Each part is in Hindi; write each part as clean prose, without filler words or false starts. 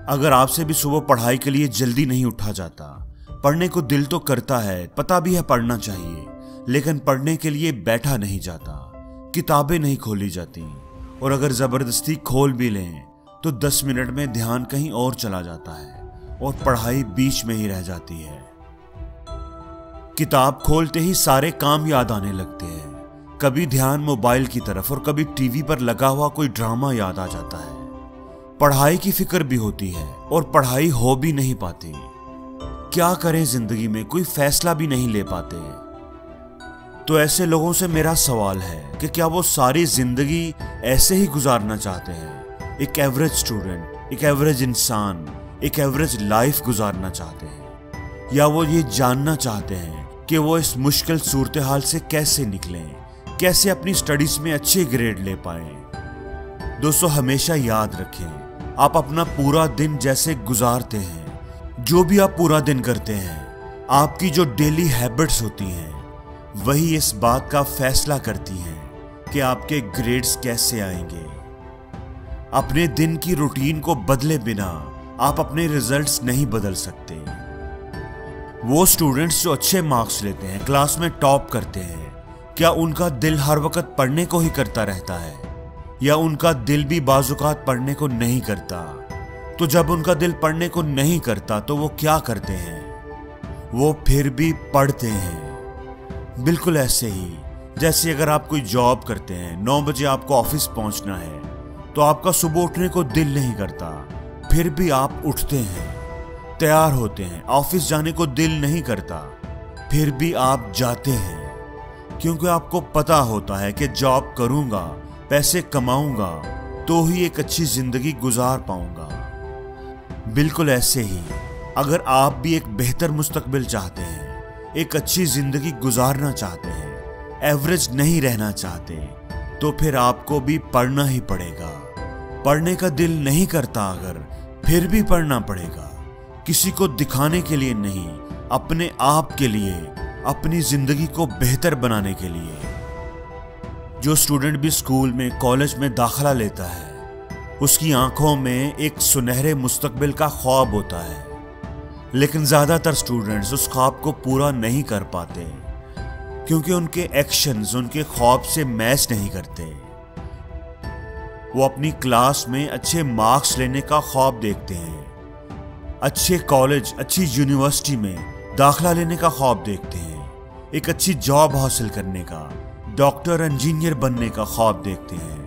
अगर आपसे भी सुबह पढ़ाई के लिए जल्दी नहीं उठा जाता, पढ़ने को दिल तो करता है, पता भी है पढ़ना चाहिए, लेकिन पढ़ने के लिए बैठा नहीं जाता, किताबें नहीं खोली जाती, और अगर जबरदस्ती खोल भी लें तो 10 मिनट में ध्यान कहीं और चला जाता है और पढ़ाई बीच में ही रह जाती है। किताब खोलते ही सारे काम याद आने लगते हैं, कभी ध्यान मोबाइल की तरफ और कभी टीवी पर लगा हुआ कोई ड्रामा याद आ जाता है। पढ़ाई की फिक्र भी होती है और पढ़ाई हो भी नहीं पाती। क्या करें, जिंदगी में कोई फैसला भी नहीं ले पाते। तो ऐसे लोगों से मेरा सवाल है कि क्या वो सारी जिंदगी ऐसे ही गुजारना चाहते हैं? एक एवरेज स्टूडेंट, एक एवरेज इंसान, एक एवरेज लाइफ गुजारना चाहते हैं, या वो ये जानना चाहते हैं कि वो इस मुश्किल सूरत हाल से कैसे निकलें, कैसे अपनी स्टडीज में अच्छे ग्रेड ले पाएं। दोस्तों, हमेशा याद रखें, आप अपना पूरा दिन जैसे गुजारते हैं, जो भी आप पूरा दिन करते हैं, आपकी जो डेली हैबिट्स होती हैं, वही इस बात का फैसला करती हैं कि आपके ग्रेड्स कैसे आएंगे। अपने दिन की रूटीन को बदले बिना आप अपने रिजल्ट्स नहीं बदल सकते। वो स्टूडेंट्स जो अच्छे मार्क्स लेते हैं, क्लास में टॉप करते हैं, क्या उनका दिल हर वक्त पढ़ने को ही करता रहता है, या उनका दिल भी बाजुकात पढ़ने को नहीं करता? तो जब उनका दिल पढ़ने को नहीं करता तो वो क्या करते हैं? वो फिर भी पढ़ते हैं। बिल्कुल ऐसे ही जैसे अगर आप कोई जॉब करते हैं, 9 बजे आपको ऑफिस पहुंचना है, तो आपका सुबह उठने को दिल नहीं करता, फिर भी आप उठते हैं, तैयार होते हैं, ऑफिस जाने को दिल नहीं करता, फिर भी आप जाते हैं, क्योंकि आपको पता होता है कि जॉब करूंगा, पैसे कमाऊंगा, तो ही एक अच्छी जिंदगी गुजार पाऊंगा। बिल्कुल ऐसे ही अगर आप भी एक बेहतर मुस्तकबिल चाहते हैं, एक अच्छी जिंदगी गुजारना चाहते हैं, एवरेज नहीं रहना चाहते, तो फिर आपको भी पढ़ना ही पड़ेगा। पढ़ने का दिल नहीं करता अगर, फिर भी पढ़ना पड़ेगा, किसी को दिखाने के लिए नहीं, अपने आप के लिए, अपनी जिंदगी को बेहतर बनाने के लिए। जो स्टूडेंट भी स्कूल में, कॉलेज में दाखिला लेता है, उसकी आंखों में एक सुनहरे मुस्तकबिल का ख्वाब होता है, लेकिन ज्यादातर स्टूडेंट्स उस ख्वाब को पूरा नहीं कर पाते, क्योंकि उनके एक्शंस उनके ख्वाब से मैच नहीं करते। वो अपनी क्लास में अच्छे मार्क्स लेने का ख्वाब देखते हैं, अच्छे कॉलेज, अच्छी यूनिवर्सिटी में दाखिला लेने का ख्वाब देखते हैं, एक अच्छी जॉब हासिल करने का, डॉक्टर, इंजीनियर बनने का ख्वाब देखते हैं।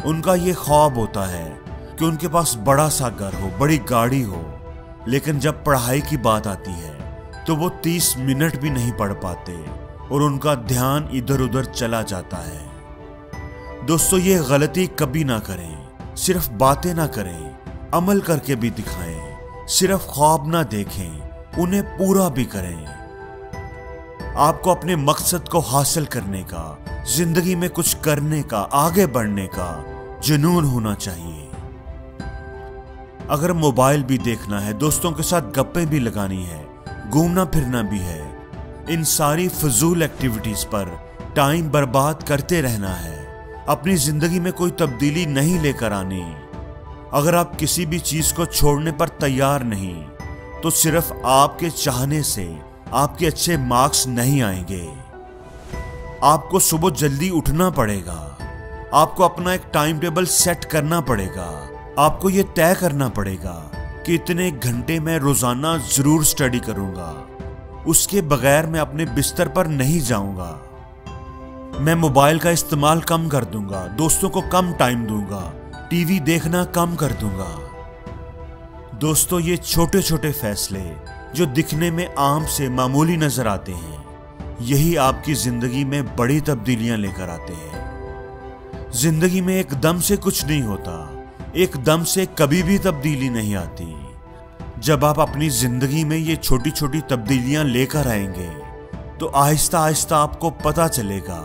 उनका ये ख्वाब होता है कि उनके पास बड़ा सा घर हो, बड़ी गाड़ी हो, लेकिन जब पढ़ाई की बात आती है तो वो 30 मिनट भी नहीं पढ़ पाते और उनका ध्यान इधर उधर चला जाता है। दोस्तों, ये गलती कभी ना करें। सिर्फ बातें ना करें, अमल करके भी दिखाएं। सिर्फ ख्वाब ना देखें, उन्हें पूरा भी करें। आपको अपने मकसद को हासिल करने का, जिंदगी में कुछ करने का, आगे बढ़ने का जुनून होना चाहिए। अगर मोबाइल भी देखना है, दोस्तों के साथ गप्पे भी लगानी है, घूमना फिरना भी है, इन सारी फजूल एक्टिविटीज पर टाइम बर्बाद करते रहना है, अपनी जिंदगी में कोई तब्दीली नहीं लेकर आनी। अगर आप किसी भी चीज को छोड़ने पर तैयार नहीं, तो सिर्फ आपके चाहने से आपके अच्छे मार्क्स नहीं आएंगे। आपको सुबह जल्दी उठना पड़ेगा, आपको अपना एक टाइम टेबल सेट करना पड़ेगा, आपको यह तय करना पड़ेगा कि इतने घंटे मैं रोजाना जरूर स्टडी करूंगा, उसके बगैर मैं अपने बिस्तर पर नहीं जाऊंगा, मैं मोबाइल का इस्तेमाल कम कर दूंगा, दोस्तों को कम टाइम दूंगा, टीवी देखना कम कर दूंगा। दोस्तों, ये छोटे छोटे फैसले जो दिखने में आम से मामूली नजर आते हैं, यही आपकी जिंदगी में बड़ी तब्दीलियां लेकर आते हैं। जिंदगी में एकदम से कुछ नहीं होता, एकदम से कभी भी तब्दीली नहीं आती। जब आप अपनी जिंदगी में ये छोटी छोटी तब्दीलियां लेकर आएंगे, तो आहिस्ता आहिस्ता आपको पता चलेगा,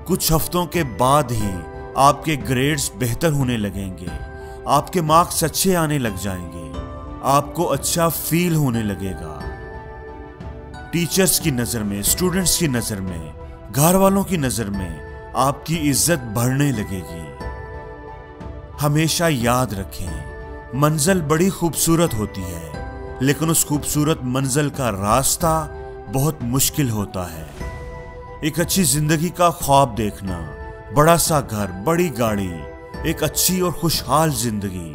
कुछ हफ्तों के बाद ही आपके ग्रेड्स बेहतर होने लगेंगे, आपके मार्क्स अच्छे आने लग जाएंगे, आपको अच्छा फील होने लगेगा। टीचर्स की नजर में, स्टूडेंट्स की नजर में, घर वालों की नजर में आपकी इज्जत बढ़ने लगेगी। हमेशा याद रखें, मंजिल बड़ी खूबसूरत होती है, लेकिन उस खूबसूरत मंजिल का रास्ता बहुत मुश्किल होता है। एक अच्छी जिंदगी का ख्वाब देखना, बड़ा सा घर, बड़ी गाड़ी, एक अच्छी और खुशहाल जिंदगी,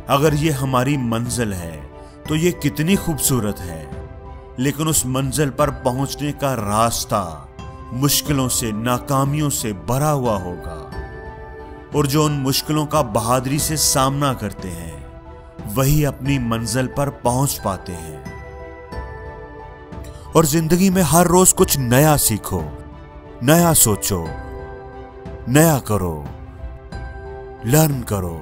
अगर ये हमारी मंजिल है तो ये कितनी खूबसूरत है। लेकिन उस मंजिल पर पहुंचने का रास्ता मुश्किलों से, नाकामियों से भरा हुआ होगा, और जो उन मुश्किलों का बहादुरी से सामना करते हैं वही अपनी मंजिल पर पहुंच पाते हैं। और जिंदगी में हर रोज कुछ नया सीखो, नया सोचो, नया करो, लर्न करो।